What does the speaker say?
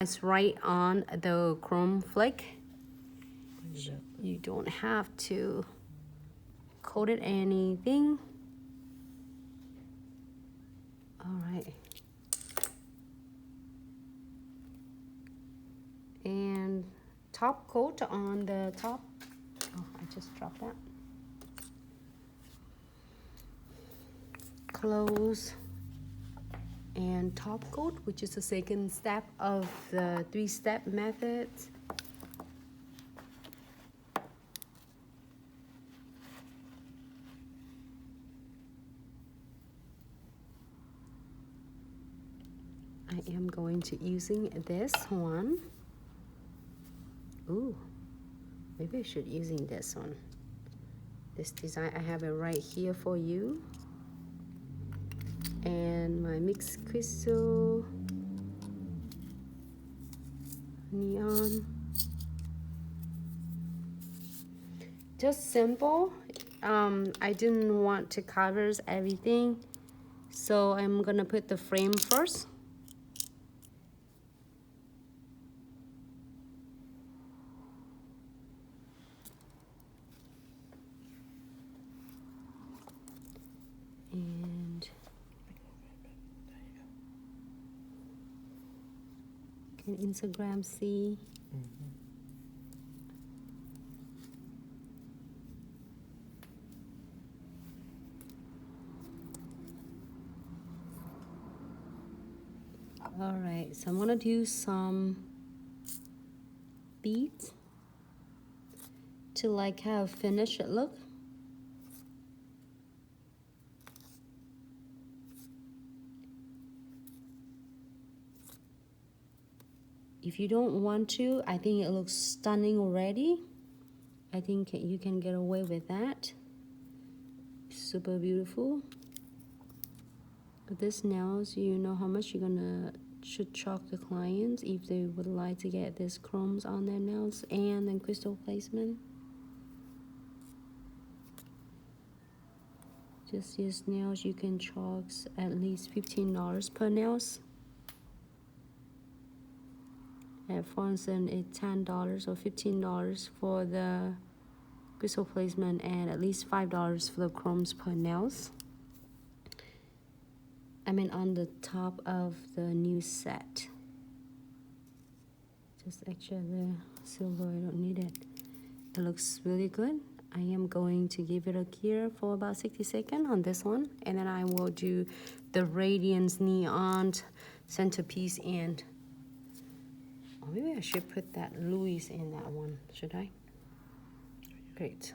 It's right on the chrome flake. You don't have to coat it anything. All right. And top coat on the top. Oh, I just dropped that. Close and top coat, which is the second step of the 3-step method. I am going to using this one. Ooh, maybe I should using this one. This design, I have it right here for you. And my mixed crystal neon. Just simple. I didn't want to cover everything, so I'm gonna put the frame first. And can Instagram see? All right, so I'm gonna do some beads to like have a finished look. If you don't want to, I think it looks stunning already. I think you can get away with that. Super beautiful. But this nails, you know how much you're should charge the clients if they would like to get these chromes on their nails and then crystal placement. Just use nails, you can charge at least $15 per nails. For instance, it's $10 or $15 for the crystal placement and at least $5 for the chromes per nails. I mean on the top of the new set. Just actually the silver, I don't need it. It looks really good. I am going to give it a cure for about 60 seconds on this one, and then I will do the Radiance Neon centerpiece, and maybe I should put that Louis in that one, should I? Great.